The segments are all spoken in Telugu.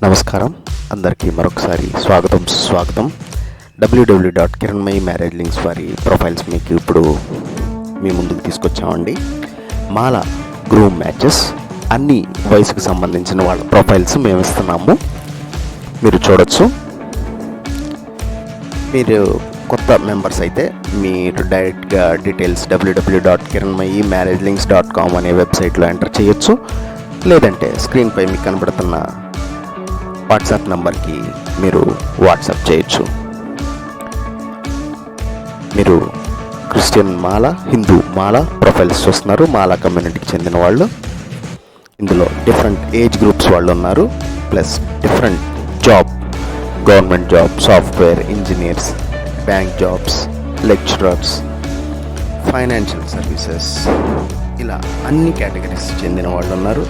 నమస్కారం అందరికీ మరొకసారి స్వాగతం. www.kiranmayi-marriage-links వారి ప్రొఫైల్స్ మీకు ఇప్పుడు మీ ముందుకు తీసుకొచ్చామండి. మాల గ్రూమ్ మ్యాచెస్ అన్ని వయసుకు సంబంధించిన వాళ్ళ ప్రొఫైల్స్ మేము ఇస్తున్నాము. మీరు చూడొచ్చు. మీరు కొత్త మెంబర్స్ అయితే మీరు డైరెక్ట్గా డీటెయిల్స్ www.kiranmayi-marriage-links.com అనే వెబ్సైట్లో ఎంటర్ చేయొచ్చు. లేదంటే స్క్రీన్పై మీకు కనబడుతున్న వాట్సాప్ నంబర్కి మీరు వాట్సాప్ చేయొచ్చు. మీరు క్రిస్టియన్ మాల, హిందూ మాల ప్రొఫైల్స్ చూస్తున్నారు. మాల కమ్యూనిటీకి చెందిన వాళ్ళు. ఇందులో డిఫరెంట్ ఏజ్ గ్రూప్స్ వాళ్ళు ఉన్నారు. Plus different job, government job, software engineers, bank jobs, lecturers, financial services, ఇలా అన్ని కేటగిరీస్ చెందిన వాళ్ళు ఉన్నారు.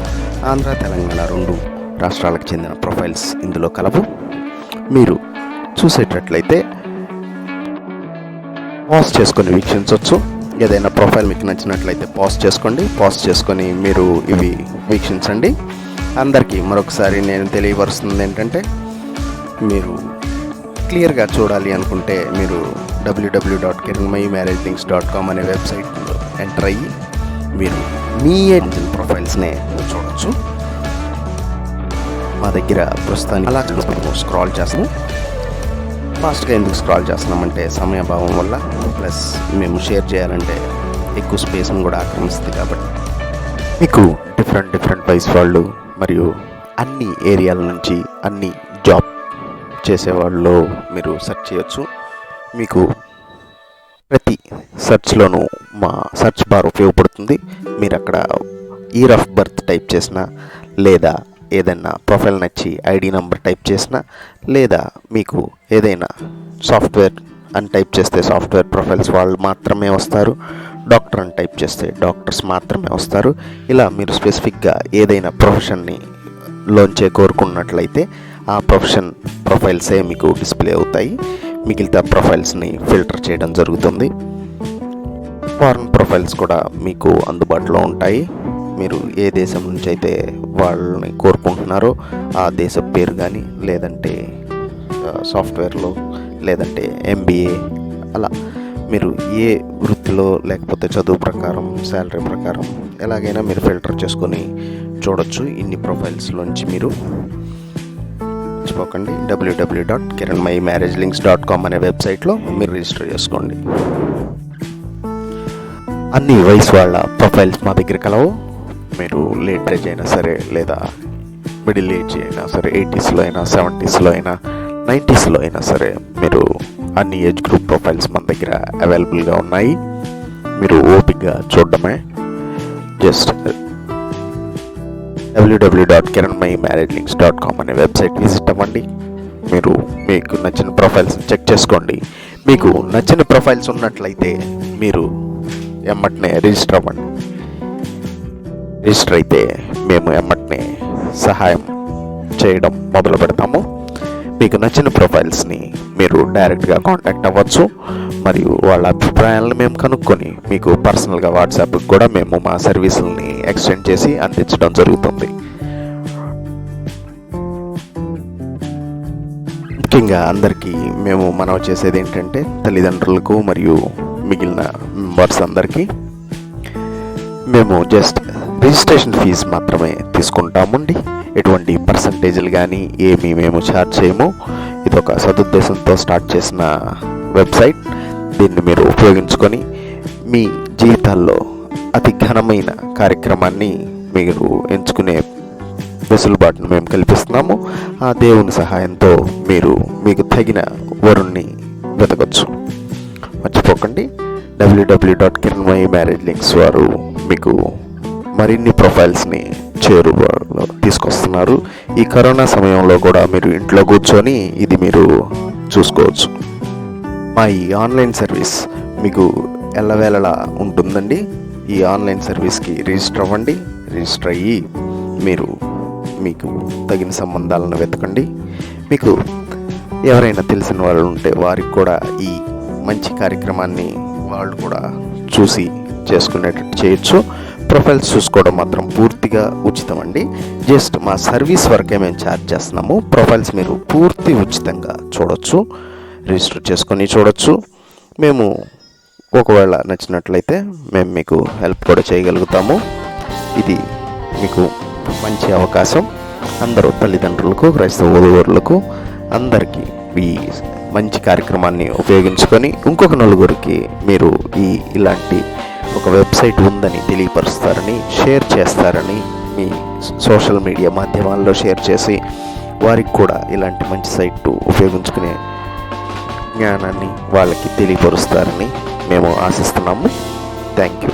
ఆంధ్ర, తెలంగాణ రెండు రాష్ట్రాలకు చెందిన ప్రొఫైల్స్ ఇందులో కలవు. మీరు చూసేటట్లయితే పాజ్ చేసుకొని వీక్షించవచ్చు. ఏదైనా ప్రొఫైల్ మీకు నచ్చినట్లయితే పాజ్ చేసుకొని మీరు ఇవి వీక్షించండి. అందరికీ మరొకసారి నేను తెలియపరుస్తుంది ఏంటంటే, మీరు క్లియర్గా చూడాలి అనుకుంటే మీరు www.kiranmayi-marriage-links.com అనే వెబ్సైట్లో ఎంటర్ అయ్యి మీరు మీ ఏజెంట్ ప్రొఫైల్స్నే చూడవచ్చు. మా దగ్గర ప్రస్తుతానికి అలా స్క్రాల్ చేస్తాము. ఫాస్ట్గా ఎందుకు స్క్రాల్ చేస్తున్నామంటే సమయభావం వల్ల, ప్లస్ మేము షేర్ చేయాలంటే ఎక్కువ స్పేస్ని కూడా ఆక్రమిస్తుంది. కాబట్టి మీకు డిఫరెంట్ వయసు వాళ్ళు మరియు అన్ని ఏరియాల నుంచి అన్ని జాబ్ చేసేవాళ్ళు మీరు సెర్చ్ చేయొచ్చు. మీకు ప్రతి సెర్చ్లోనూ మా సెర్చ్ బార్ ఉపయోగపడుతుంది. మీరు అక్కడ ఇయర్ ఆఫ్ బర్త్ టైప్ చేసినా, లేదా ఏదైనా ప్రొఫైల్ నచ్చి ఐడి నెంబర్ టైప్ చేసినా, లేదా మీకు ఏదైనా సాఫ్ట్వేర్ అని టైప్ చేస్తే సాఫ్ట్వేర్ ప్రొఫైల్స్ వాళ్ళు మాత్రమే వస్తారు. డాక్టర్ అని టైప్ చేస్తే డాక్టర్స్ మాత్రమే వస్తారు. ఇలా మీరు స్పెసిఫిక్గా ఏదైనా ప్రొఫెషన్ని లోంచే కోరుకున్నట్లయితే ఆ ప్రొఫెషన్ ప్రొఫైల్సే మీకు డిస్ప్లే అవుతాయి. మిగిలిన ప్రొఫైల్స్ని ఫిల్టర్ చేయడం జరుగుతుంది. ఫారెన్ ప్రొఫైల్స్ కూడా మీకు అందుబాటులో ఉంటాయి. మీరు ఏ దేశం నుంచి అయితే వాళ్ళని కోరుకుంటున్నారో ఆ దేశ పేరు కానీ, లేదంటే సాఫ్ట్వేర్లో, లేదంటే MBA, అలా మీరు ఏ వృత్తిలో లేకపోతే చదువు ప్రకారం, శాలరీ ప్రకారం ఎలాగైనా మీరు ఫిల్టర్ చేసుకొని చూడొచ్చు. ఇన్ని ప్రొఫైల్స్లోంచి మీరు మర్చిపోకండి. www.kiranmayi-marriage-links.com అనే వెబ్సైట్లో మీరు రిజిస్టర్ చేసుకోండి. అన్ని వయసు వాళ్ళ ప్రొఫైల్స్ మా దగ్గర కలవు. మీరు లేట్ ఏజ్ అయినా సరే, లేదా మిడిల్ ఏజ్ అయినా సరే, 80sలో అయినా, 70sలో అయినా, 90sలో అయినా సరే, మీరు అన్ని ఏజ్ గ్రూప్ ప్రొఫైల్స్ మన దగ్గర అవైలబుల్గా ఉన్నాయి. మీరు ఓపిక్గా చూడడమే. జస్ట్ www.kiranmayi-marriage-links.com అనే వెబ్సైట్ విజిట్ అవ్వండి. మీరు మీకు నచ్చిన ప్రొఫైల్స్ చెక్ చేసుకోండి. మీకు నచ్చిన ప్రొఫైల్స్ ఉన్నట్లయితే మీరు ఎమ్మటనే రిజిస్టర్ అవ్వండి. రిజిస్టర్ అయితే మేము ఎమ్మటనే సహాయం చేయడం మొదలు పెడతాము. మీకు నచ్చిన ప్రొఫైల్స్ని మీరు డైరెక్ట్గా కాంటాక్ట్ అవ్వచ్చు. మరియు వాళ్ళ అభిప్రాయాలను మేము కనుక్కొని మీకు పర్సనల్గా వాట్సాప్కి కూడా మేము మా సర్వీసులని ఎక్స్టెండ్ చేసి అందించడం జరుగుతుంది. ముఖ్యంగా అందరికీ మేము మనవి చేసేది ఏంటంటే, తల్లిదండ్రులకు మరియు మిగిలిన మెంబర్స్ అందరికీ మేము జస్ట్ రిజిస్ట్రేషన్ ఫీజు మాత్రమే తీసుకుంటామండి. ఎటువంటి పర్సంటేజ్లు కానీ ఏమీ మేము ఛార్జ్ చేయము. ఇది ఒక సదుద్దేశంతో స్టార్ట్ చేసిన వెబ్సైట్. దీన్ని మీరు ఉపయోగించుకొని మీ జీవితాల్లో అతి ఘనమైన కార్యక్రమాన్ని మీరు ఎంచుకునే వెసులుబాటును మేము కల్పిస్తున్నాము. ఆ దేవుని సహాయంతో మీరు మీకు తగిన వరుణ్ణి వెతకచ్చు. మర్చిపోకండి. www.kiranmayi-marriage-links వారు మీకు మరిన్ని ప్రొఫైల్స్ని చేరువలో తీసుకొస్తున్నారు. ఈ కరోనా సమయంలో కూడా మీరు ఇంట్లో కూర్చొని ఇది మీరు చూసుకోవచ్చు. మా ఈ ఆన్లైన్ సర్వీస్ మీకు ఎల్లవేళలా ఉంటుందండి. ఈ ఆన్లైన్ సర్వీస్కి రిజిస్టర్ అవ్వండి. రిజిస్టర్ అయ్యి మీరు మీకు తగిన సంబంధాలను వెతకండి. మీకు ఎవరైనా తెలిసిన వాళ్ళు ఉంటే వారికి కూడా ఈ మంచి కార్యక్రమాన్ని వాళ్ళు కూడా చూసి చేసుకునేటట్టు చేయొచ్చు. ప్రొఫైల్స్ చూసుకోవడం మాత్రం పూర్తిగా ఉచితం అండి. జస్ట్ మా సర్వీస్ వరకే మేము ఛార్జ్ చేస్తున్నాము. ప్రొఫైల్స్ మీరు పూర్తి ఉచితంగా చూడొచ్చు, రిజిస్టర్ చేసుకొని చూడొచ్చు. మేము ఒకవేళ నచ్చినట్లయితే మేము మీకు హెల్ప్ కూడా చేయగలుగుతాము. ఇది మీకు మంచి అవకాశం. అందరూ తల్లిదండ్రులకు, క్రైస్తవ వధూవరులకు అందరికీ ఈ మంచి కార్యక్రమాన్ని ఉపయోగించుకొని ఇంకొక నలుగురికి మీరు ఇలాంటి ఒక వెబ్సైట్ ఉందని తెలియపరుస్తారని, షేర్ చేస్తారని, మీ సోషల్ మీడియా మాధ్యమాల్లో షేర్ చేసి వారికి కూడా ఇలాంటి మంచి సైట్ ఉపయోగించుకునే జ్ఞానాన్ని వాళ్ళకి తెలియపరుస్తారని మేము ఆశిస్తున్నాము. Thank you.